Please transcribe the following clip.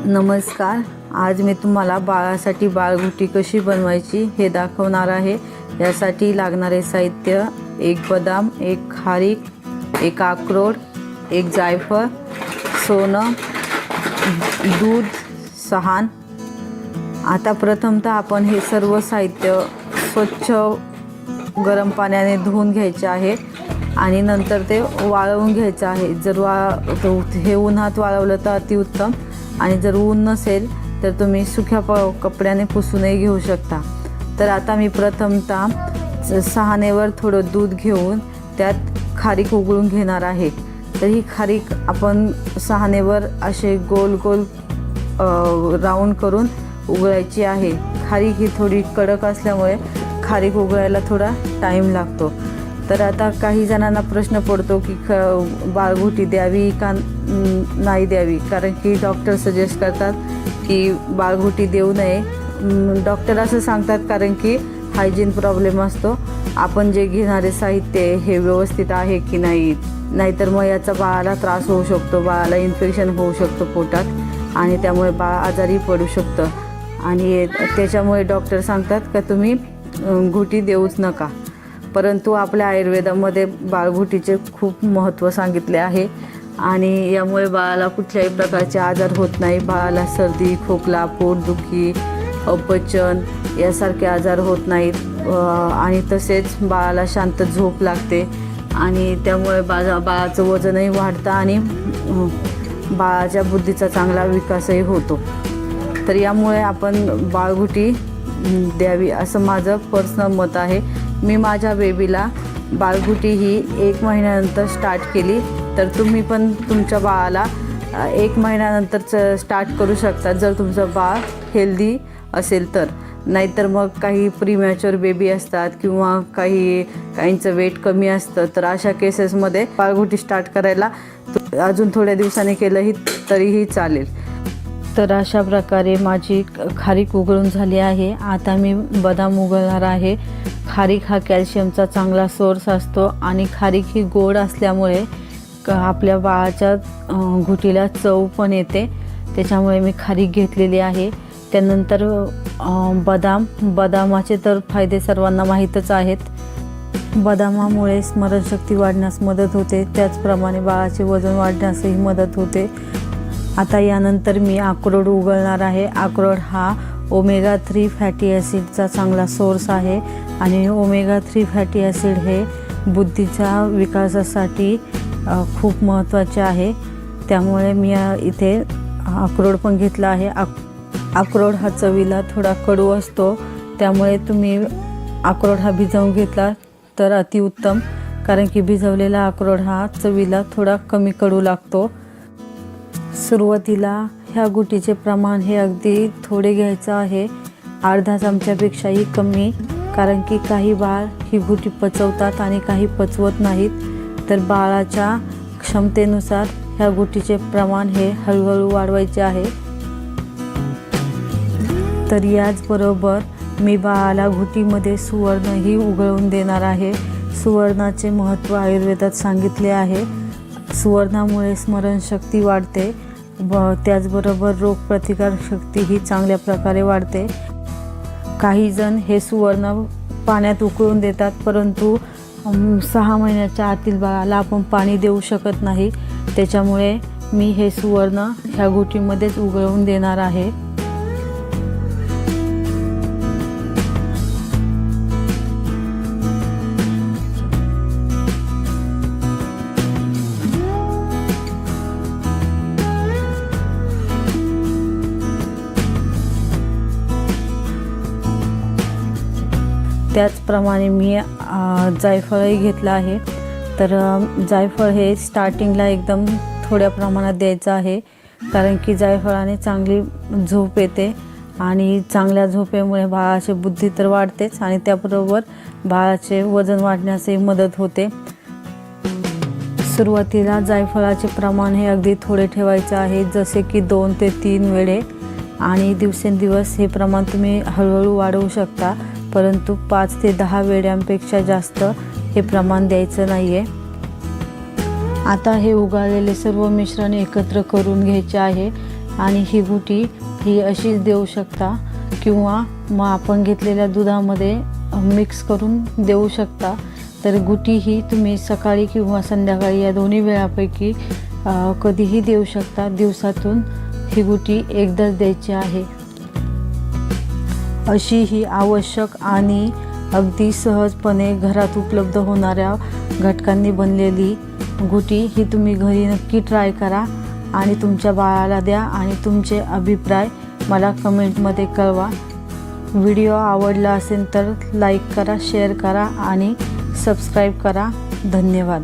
नमस्कार. आज मी तुम्हाला बाळासाठी बाळगुटी कशी बनवायची हे दाखवणार आहे. यासाठी लागणारे साहित्य: एक बदाम, एक खारीक, एक अक्रोड, एक जायफळ, सोनं, दूध, सहान. आता प्रथमतः आपण हे सर्व साहित्य स्वच्छ गरम पाण्याने धुवून घ्यायचे आहे आणि नंतर ते वाळवून घ्यायचं आहे. जर हे उन्हात वाळवलं तर अतिउत्तम, आणि जर ऊन नसेल तर तुम्ही सुक्या कपड्याने पुसूनही घेऊ शकता. तर आता मी प्रथमतः सहानेवर थोडं दूध घेऊन त्यात खारीक उघळून घेणार आहे. तर ही खारीक आपण सहानेवर असे गोल गोल राऊंड करून उघळायची आहे. खारीक ही थोडी कडक असल्यामुळे खारीक उघळायला थोडा टाईम लागतो. तर आता काही जणांना प्रश्न पडतो की बाळगुटी द्यावी का नाही द्यावी, कारण की डॉक्टर सजेस्ट करतात की बाळगुटी देऊ नये. डॉक्टर असं सांगतात कारण की हायजीन प्रॉब्लेम असतो. आपण जे घेणारे साहित्य हे व्यवस्थित आहे की नाही, नाहीतर मग याचा बाळाला त्रास होऊ शकतो, बाळाला इन्फेक्शन होऊ शकतो पोटात आणि त्यामुळे बाळ आजारी पडू शकतं. आणि त्याच्यामुळे डॉक्टर सांगतात का तुम्ही घुटी देऊच नका. परंतु आपल्या आयुर्वेदामध्ये बाळगुटीचे खूप महत्त्व सांगितले आहे आणि यामुळे बाळाला कुठल्याही प्रकारचे आजार होत नाही. बाळाला सर्दी, खोकला, पोटदुखी, अपचन यासारखे आजार होत नाहीत आणि तसेच बाळाला शांत झोप लागते आणि त्यामुळे बाळाचं वजनही वाढतं आणि बाळाच्या बुद्धीचा चांगला विकासही होतो. तर यामुळे आपण बाळगुटी द्यावी असं माझं पर्सनल मत आहे. मी माझ्या बेबीला बाळगुटी ही 1 महिन्यानंतर स्टार्ट केली. तर तुम्ही पण तुमच्या बाळाला 1 महिन्यानंतर स्टार्ट करू शकता जर तुमचं बाळ हेल्दी असेल तर. नाहीतर मग काही प्रीमॅच्युअर बेबी असतात किंवा काहींचं वेट कमी असतं, तर अशा केसेसमध्ये बाळगुटी स्टार्ट करायला अजून थोड्या दिवसांनी केलंही तरीही चालेल. तर अशा प्रकारे माझी खारीक उघळून झाली आहे. आता मी बदाम उघळणार आहे. खारीक हा कॅल्शियमचा चांगला सोर्स असतो आणि खारीक ही गोड असल्यामुळे आपल्या बाळाच्या घुटीला चव पण येते. त्याच्यामुळे मी खारीक घेतलेली आहे. त्यानंतर बदामाचे तर फायदे सर्वांना माहीतच आहेत. बदामामुळे स्मरणशक्ती वाढण्यास मदत होते, त्याचप्रमाणे बाळाचे वजन वाढण्यासही मदत होते. आता यानंतर मी अक्रोड उघळणार आहे. अक्रोड हा ओमेगा 3 फॅटी ॲसिडचा चांगला सोर्स आहे आणि ओमेगा 3 फॅटी ॲसिड हे बुद्धीच्या विकासासाठी खूप महत्त्वाचे आहे. त्यामुळे मी इथे अक्रोड पण घेतला आहे. अक्रोड हा चवीला थोडा कडू असतो, त्यामुळे तुम्ही अक्रोड हा भिजवून घेतला तर अतिउत्तम, कारण की भिजवलेला अक्रोड हा चवीला थोडा कमी कडू लागतो. सुरुवातीला ह्या गुटीचे प्रमाण हे अगदी थोडे घ्यायचं आहे, अर्धा चमच्यापेक्षाही कमी, कारण की काही बाळ ही गुटी पचवतात आणि काही पचवत नाहीत. तर बाळाच्या क्षमतेनुसार ह्या गुटीचे प्रमाण हे हळूहळू वाढवायचे आहे. तर याचबरोबर मी बाळाला घुटीमध्ये सुवर्णही उघळून देणार आहे. सुवर्णाचे महत्त्व आयुर्वेदात सांगितले आहे. सुवर्णामुळे स्मरणशक्ती वाढते त्याचबरोबर रोगप्रतिकारक शक्ती ही चांगल्या प्रकारे वाढते. काही जण हे सुवर्ण पाण्यात उकळून देतात, परंतु 6 महिन्याच्या आतील बाळाला आपण पाणी देऊ शकत नाही. त्याच्यामुळे मी हे सुवर्ण ह्या घुटीमध्येच उघळून देणार आहे. त्याचप्रमाणे मी जायफळही घेतलं आहे. तर जायफळ हे स्टार्टिंगला एकदम थोड्या प्रमाणात द्यायचं आहे, कारण की जायफळाने चांगली झोप येते आणि चांगल्या झोपेमुळे बाळाची बुद्धी तर वाढतेच आणि त्याबरोबर बाळाचे वजन वाढण्यासही मदत होते. सुरुवातीला जायफळाचे प्रमाण हे अगदी थोडे ठेवायचे आहे, जसे की 2 ते 3 वेळे, आणि दिवसेंदिवस हे प्रमाण तुम्ही हळूहळू वाढवू शकता, परंतु 5 ते 10 वेळांपेक्षा जास्त हे प्रमाण द्यायचं नाही आहे. आता हे उगाळलेले सर्व मिश्रण एकत्र करून घ्यायचे आहे आणि ही गुटी ही अशीच देऊ शकता किंवा मग आपण घेतलेल्या दुधामध्ये मिक्स करून देऊ शकता। तर गुटी ही तुम्ही सकाळी किंवा संध्याकाळी या दोन्ही वेळापैकी कधीही देऊ शकता। दिवसातून ही गुटी एकदाच द्यायची आहे। अशी ही आवश्यक आणि अगदी सहजपणे घरात उपलब्ध होणाऱ्या घटकांनी बनलेली गुटी ही तुम्ही घरी नक्की ट्राय करा आणि तुमच्या बाळाला द्या आणि तुमचे अभिप्राय मला कमेंटमध्ये कळवा। व्हिडिओ आवडला असेल तर लाईक करा, शेअर करा आणि सबस्क्राईब करा। धन्यवाद।